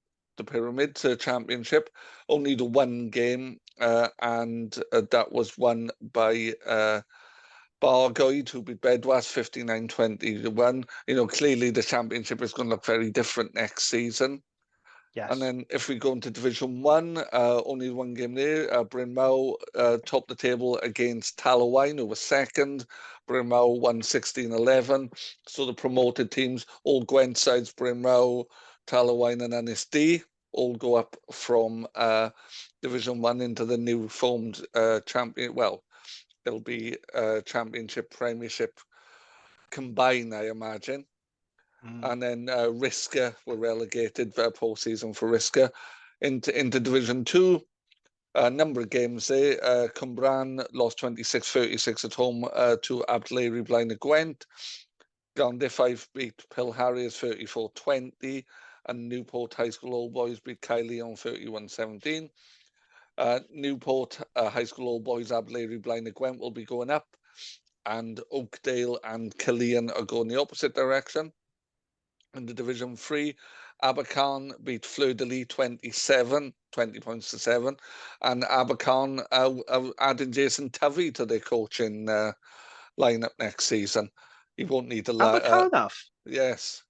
pyramid to Championship, only the one game, and that was won by Bargoed, who beat Bedwas 59-21. Clearly the Championship is going to look very different next season. Yes. And then if we go into Division 1, only one game there. Bryn Mawr topped the table against Talawine, who was second. Bryn Mawr won 16-11. So the promoted teams, all Gwent sides, Bryn Mawr, Talawine and NSD, all go up from Division 1 into the new formed champion. Well, it'll be Championship, Premiership combined, I imagine. And then Risca were relegated post-season for Risca into Division 2. A number of games there. Cwmbran lost 26-36 at home to Abdleri Blaen Gwent. Glandifaith beat Pill Harriers 34-20. And Newport High School Old Boys beat Caerleon 31-17. Newport High School Old Boys, Abdleri Blaen Gwent will be going up. And Oakdale and Caerleon are going the opposite direction. In the Division 3, Abercarn beat Fleur-de-Lis 20 points to 7. And Abercarn adding Jason Tovey to their coaching lineup next season. He won't need to... Abercarn? Yes.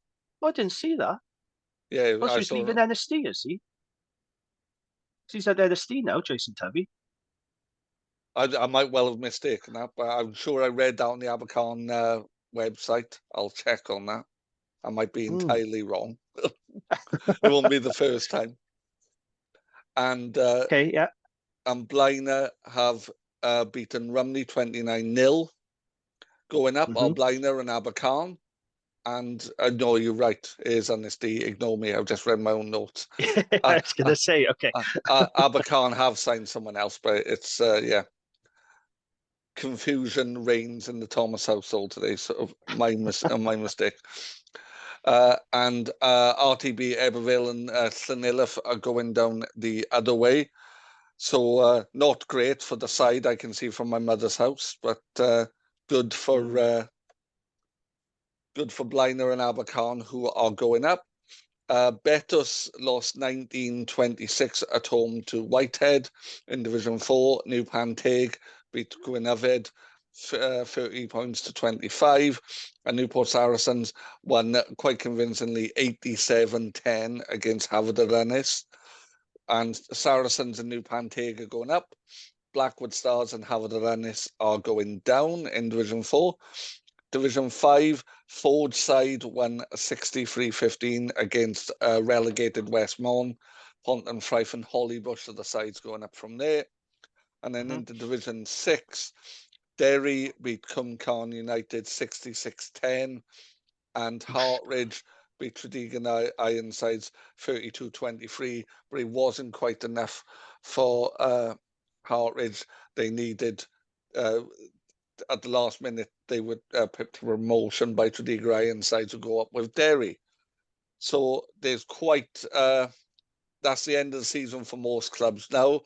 I didn't see that. Yeah, Oh, so I he's leaving saw. NSD, is he? He's at NSD now, Jason Tubby. I might well have mistaken that, but I'm sure I read that on the Abercorn website. I'll check on that. I might be Mm. entirely wrong. It won't be the first time. And Okay, yeah. Blaenau have beaten Rumney 29-0. Going up are Mm-hmm. Blaenau and Abercorn. And no, you're right. It is NSD. Ignore me. I've just read my own notes. I was going to say, okay. Abercorn have signed someone else, but it's yeah. Confusion reigns in the Thomas household today, so my mistake. And RTB, Ebervale, and Llanilleth are going down the other way. So not great for the side I can see from my mother's house, but good for Blaenau and Abercorn, who are going up. Betus lost 19-26 at home to Whitehead in Division 4. New Panteg beat Gwynafed 30 points to 25. And Newport Saracens won quite convincingly 87-10 against Haverford. And Saracens and New Panteg are going up. Blackwood Stars and Haverford are going down in Division 4. Division 5, Ford side won 63-15 against relegated Westmorn. Ponton, Fife and Hollybush are the sides going up from there. And then into Division 6, Derry beat Cumcarn United 66-10 and Hartridge beat Tredegan Ironsides 32-23, but it wasn't quite enough for Hartridge. They needed, at the last minute, they would pick promotion by Tredegan Ironsides to go up with Derry. So there's quite, that's the end of the season for most clubs now.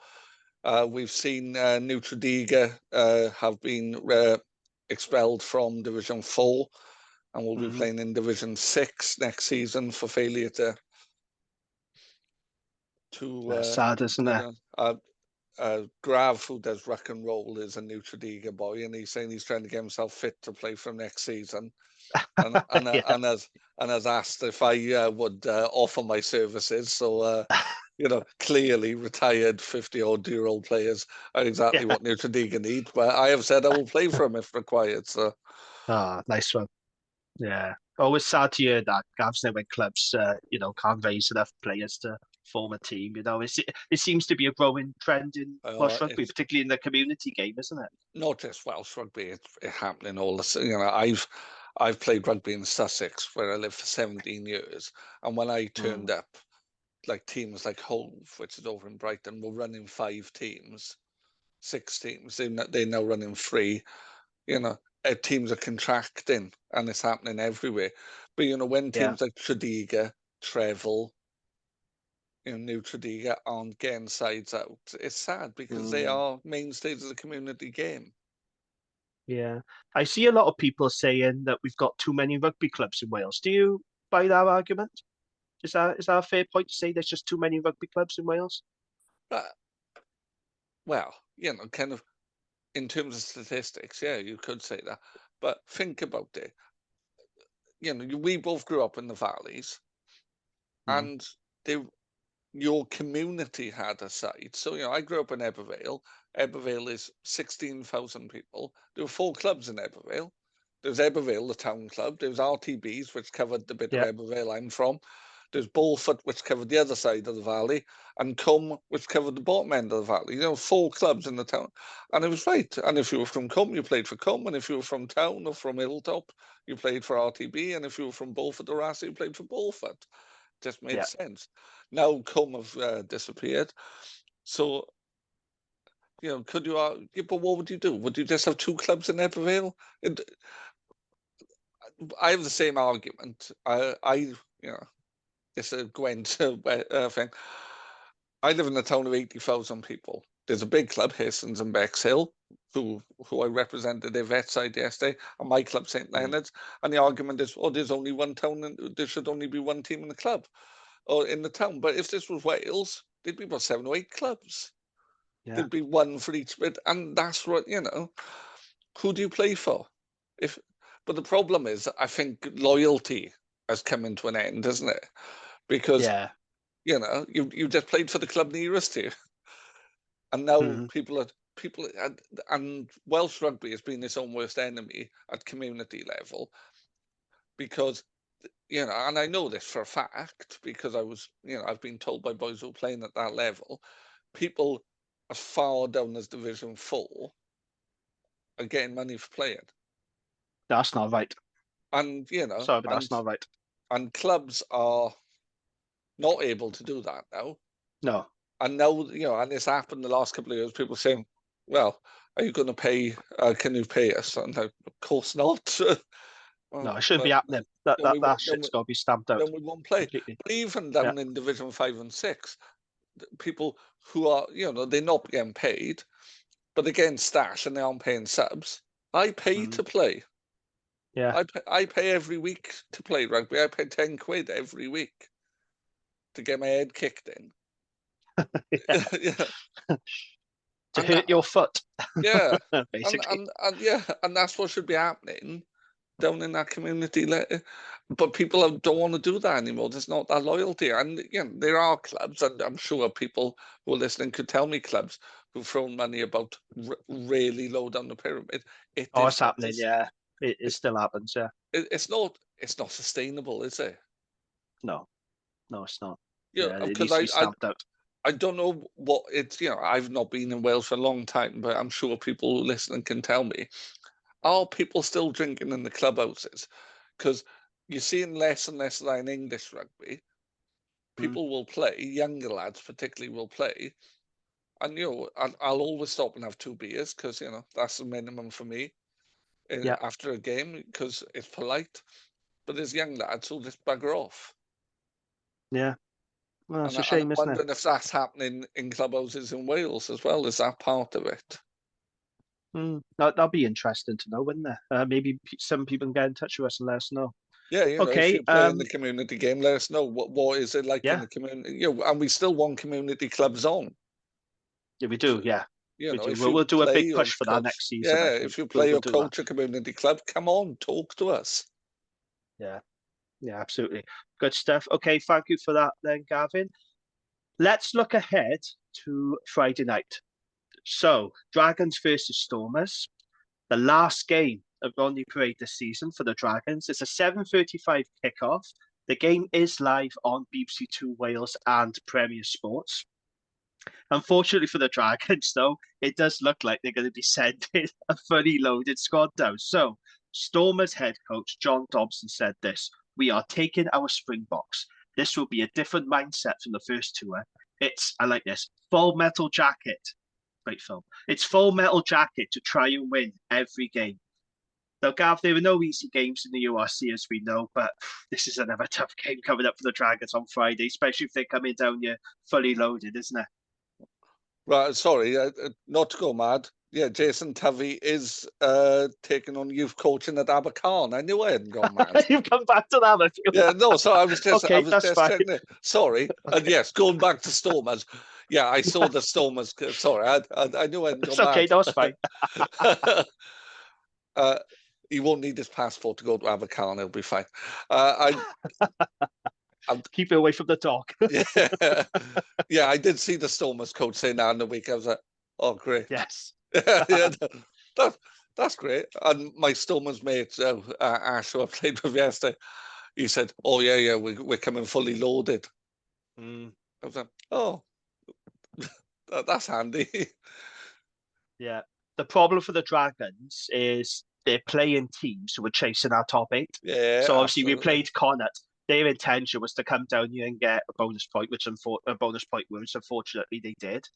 We've seen New Tredegar have been expelled from Division 4 and will be playing in Division 6 next season for failure to That's sad, isn't it? Grav, who does rock and roll, is a New Tredegar boy, and he's saying he's trying to get himself fit to play for next season, and Yeah. has asked if I would offer my services. So clearly retired 50-odd-year-old players are exactly Yeah. what New Tredegar need. But I have said I will play for him if required. So Nice one. Yeah. Always sad to hear that, Gavs, when clubs, can't raise enough players to form a team. It seems to be a growing trend in Welsh rugby, it's particularly in the community game, isn't it? not just Welsh rugby; it's happening all the. I've played rugby in Sussex, where I lived for 17 years, and when I turned up, like teams like Hove, which is over in Brighton, were running 5 teams, 6 teams. They're now running 3. Teams are contracting, and it's happening everywhere. But when Yeah. teams like Tredegar, Trevel, New Tredegar aren't getting sides out, it's sad because they are mainstays of the community game. Yeah. I see a lot of people saying that we've got too many rugby clubs in Wales. Do you buy that argument? Is that a fair point to say there's just too many rugby clubs in Wales? But, well, kind of in terms of statistics, yeah, you could say that. But think about it. We both grew up in the valleys, and your community had a side. So, I grew up in Ebervale. Ebervale is 16,000 people. There were 4 clubs in Ebervale. There's Ebervale, the town club. There's RTBs, which covered the bit of Yeah. Ebervale I'm from. There's Bolford, which covered the other side of the valley, and Cum, which covered the bottom end of the valley. 4 clubs in the town. And it was right. And if you were from Cum, you played for Cum. And if you were from town or from Hilltop, you played for RTB. And if you were from Bolford or Rasa, you played for Bolford. Just made Yeah. sense. Now Cum have disappeared. So, could you, but what would you do? Would you just have 2 clubs in Ebervale? I have the same argument. It's a Gwent thing. I live in a town of 80,000 people. There's a big club, Hastings and Bexhill, who I represented their vet side yesterday, and my club, St Leonard's. And the argument is, there's only one town, and there should only be one team in the club or in the town. But if this was Wales, there'd be about 7 or 8 clubs. Yeah. There'd be one for each bit, and that's what who do you play for? But the problem is, I think loyalty has come into an end, isn't it? because Yeah. you just played for the club nearest to you, and now Mhm. people and Welsh rugby has been its own worst enemy at community level because and I know this for a fact because I've been told by boys who are playing at that level, people as far down as Division 4 are getting money for playing. That's not right. And, Sorry, but that's not right. and clubs are not able to do that now. No. And now, and it's happened the last couple of years, people saying, well, are you going to pay, can you pay us? And of course not. No, it shouldn't be happening. That shit's got to be stamped out then we won't play. completely. But even down in Division 5 and 6, people who are, they're not getting paid, but they're getting stash and they aren't paying subs. I pay to play. Yeah. I pay every week to play rugby. I pay 10 quid every week to get my head kicked in. To hurt your foot. Yeah. Basically. And that's what should be happening down in that community. But people don't want to do that anymore. There's not that loyalty. And there are clubs, and I'm sure people who are listening could tell me clubs who've thrown money about really low down the pyramid. It's happening, yeah. It still happens, yeah. It's not sustainable, is it? No, it's not. Yeah, It because needs to be stamped out. I don't know what it's, I've not been in Wales for a long time, but I'm sure people listening can tell me. Are people still drinking in the clubhouses? Because you're seeing less and less of that in English rugby. People will play, younger lads particularly will play, and I'll always stop and have 2 beers because that's the minimum for me after a game because it's polite. But there's young lads who'll just bugger off. Yeah. Well, it's a And shame, I'm isn't it? wondering if that's happening in clubhouses in Wales as well. Is that part of it? That'll be interesting to know, wouldn't it? Maybe some people can get in touch with us and let us know. Yeah, Okay. if you play in the community game, let us know what is it like in Yeah. the community. And we still want community clubs on. Yeah, we do. Yeah, we do. If We'll you do a play big or push for that coach, next season. I think if you we'll play or do that. coach a community club, come on, talk to us. Yeah, absolutely. Good stuff. Okay, thank you for that then, Gavin. Let's look ahead to Friday night. So, Dragons versus Stormers, the last game of Rodney Parade this season for the Dragons. It's a 7:35 kickoff. The game is live on BBC Two Wales and Premier Sports. Unfortunately for the Dragons, though, it does look like they're going to be sending a fully loaded squad down. So, Stormers head coach John Dobson said this: "We are taking our Springboks. This will be a different mindset from the first tour. I like this, Full Metal Jacket. Great film. It's Full Metal Jacket to try and win every game." Now, Gav, there are no easy games in the URC, as we know, but this is another tough game coming up for the Dragons on Friday, especially if they're coming down here fully loaded, isn't it? Right, sorry, not to go mad. Yeah, Jason Tovey is taking on youth coaching at Abercarn. I knew I hadn't gone mad. You've come back to that, have you? Yeah, no, so I was just, okay, that's fine. checking it. Sorry, and yes, going back to Stormers. Yeah, I saw the Stormers. Sorry, I knew I hadn't gone It's okay, mad. no, it's fine. He won't need his passport to go to Abercarn. He'll be fine. Keep it away from the dog. Yeah, I did see the Stormers coach saying that in the week. I was like, oh, great. Yes. Yeah, that's great. And my Stormers mate, Ash, who I played with yesterday, he said, oh, yeah, we're coming fully loaded. I was like, oh, that's handy. Yeah. The problem for the Dragons is they're playing teams who are chasing our top 8. Yeah, so obviously absolutely. we played Connacht. Their intention was to come down here and get a bonus point, which unfortunately they did.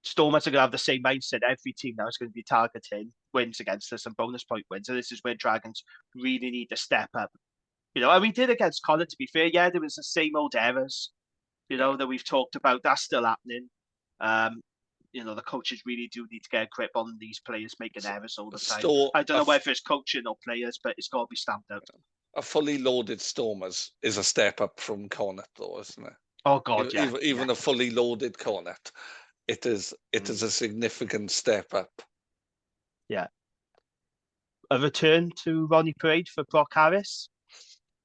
Stormers are going to have the same mindset. Every team now is going to be targeting wins against us and bonus point wins. And this is where Dragons really need to step up. And we did against Connacht, to be fair. Yeah, there was the same old errors, that we've talked about. That's still happening. The coaches really do need to get a grip on these players making errors all the time. I don't know whether it's coaching or players, but it's got to be stamped out. A fully loaded Stormers is a step up from Connacht, though, isn't it? Oh, God, yeah. Even a fully loaded Connacht, it is a significant step up. Yeah. A return to Rodney Parade for Brock Harris.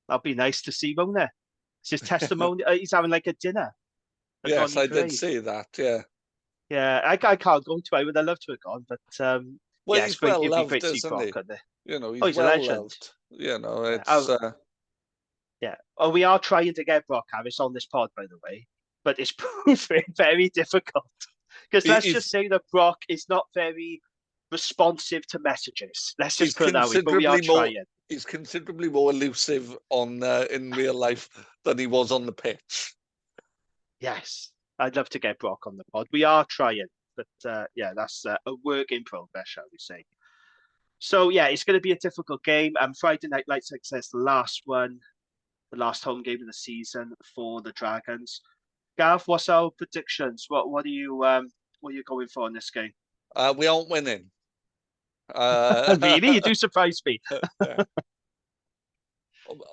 That'd be nice to see, won't it? It's his testimony. He's having like a dinner. Yes, Rodney I Parade. did see that. Yeah. Yeah, I can't go to. I would have loved to have gone, but Well, yeah, it's he's great. well It'd be loved, great to see isn't Brock he? on there. Oh, He's he's a well legend. loved. It's Yeah. Yeah. Oh, we are trying to get Brock Harris on this pod, by the way, but it's proving very difficult. Because let's just say that Brock is not very responsive to messages. Let's just put it that way. But we are trying. He's considerably more elusive on in real life than he was on the pitch. Yes, I'd love to get Brock on the pod. We are trying, but yeah, that's a work in progress, shall we say. So yeah, it's going to be a difficult game. Friday Night Lights, like I said, the last one, the last home game of the season for the Dragons. Gav, what's our predictions? What are you going for in this game? We aren't winning. Really, you do surprise me. Yeah.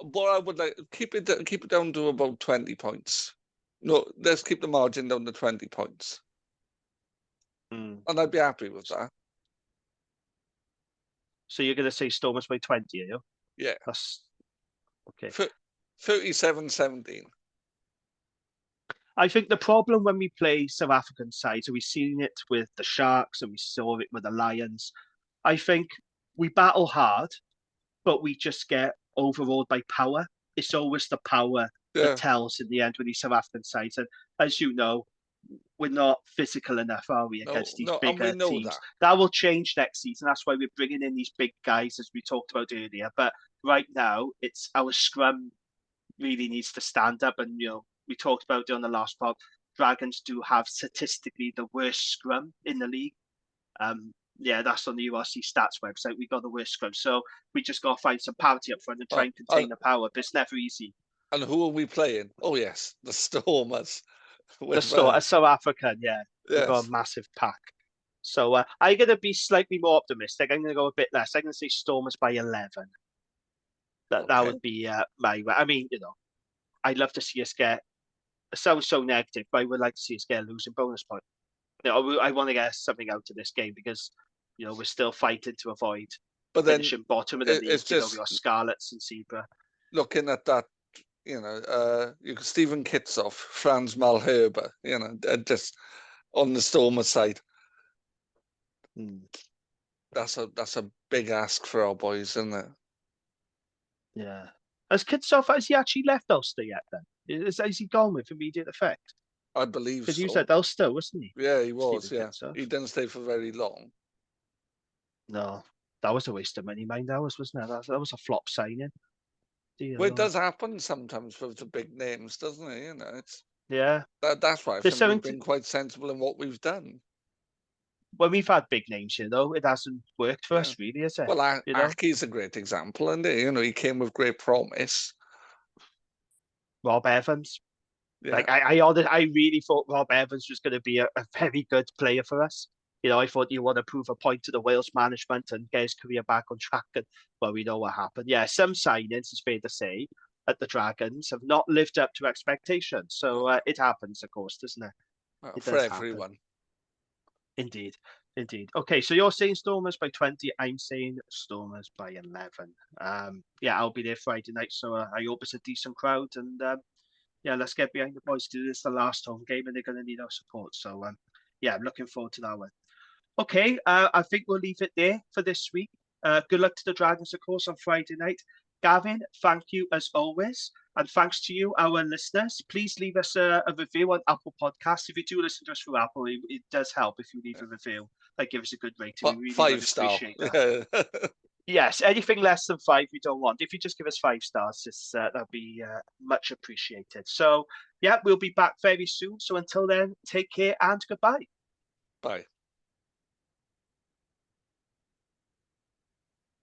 What I would like keep it down to about 20 points. No, let's keep the margin down to 20 points, and I'd be happy with that. So you're going to say Stormers by 20, are you? Yeah. That's okay. 37-17. I think the problem when we play South African sides, and we've seen it with the Sharks and we saw it with the Lions, I think we battle hard, but we just get overawed by power. It's always the power that tells in the end with these South African sides. And as you know, we're not physical enough, are we, against these bigger teams? That will change next season. That's why we're bringing in these big guys, as we talked about earlier. But right now, it's our scrum really needs to stand up. And, we talked about it on the last pod. Dragons do have statistically the worst scrum in the league. Yeah, that's on the URC stats website. We got the worst scrum. So we just got to find some parity up front and try and contain the power. But it's never easy. And who are we playing? Oh, yes, the Stormers. A South African, yeah. Yes. We've got a massive pack. So I'm going to be slightly more optimistic. I'm going to go a bit less. I'm going to say Stormers by 11. That would be my... I mean, I'd love to see us get... It sounds so negative, but I would like to see us get a losing bonus point. I want to get something out of this game because, we're still fighting to avoid finishing bottom of the league. It's just, we got Scarlets and Zebra. Looking at that, you got Stephen Kitsoff, Franz Malherbe, just on the Stormer side. That's a big ask for our boys, isn't it? Yeah. Has he actually left Ulster yet then? Has he gone with immediate effect? I believe so. Because you said Ulster, wasn't he? Yeah, he was, He didn't stay for very long. No. That was a waste of money, wasn't it? That was a flop signing. Well, it does happen sometimes with the big names, doesn't it? It's that's why I think we've been quite sensible in what we've done. When we've had big names, it hasn't worked for us, really, has it? Well, Aki's a great example, and he came with great promise. Rob Evans. Yeah. Like I really thought Rob Evans was going to be a very good player for us. I thought you want to prove a point to the Wales management and get his career back on track. And well, we know what happened. Yeah, some signings, it's fair to say, at the Dragons have not lived up to expectations. So it happens, of course, doesn't it? It for everyone. Happen. Indeed. Okay, so you're saying Stormers by 20. I'm saying Stormers by 11. Yeah, I'll be there Friday night, so I hope it's a decent crowd. And yeah, let's get behind the boys to do this, the last home game, and they're going to need our support. So yeah, I'm looking forward to that one. Okay, I think we'll leave it there for this week. Good luck to the Dragons, of course, on Friday night. Gavin, thank you as always. And thanks to you, our listeners. Please leave us a review on Apple Podcasts. If you do listen to us through Apple, it does help if you leave a review. Give us a good rating. We really 5-star. appreciate that. Yes, anything less than 5 we don't want. If you just give us 5 stars, that'll be much appreciated. So, yeah, we'll be back very soon. So until then, take care and goodbye. Bye.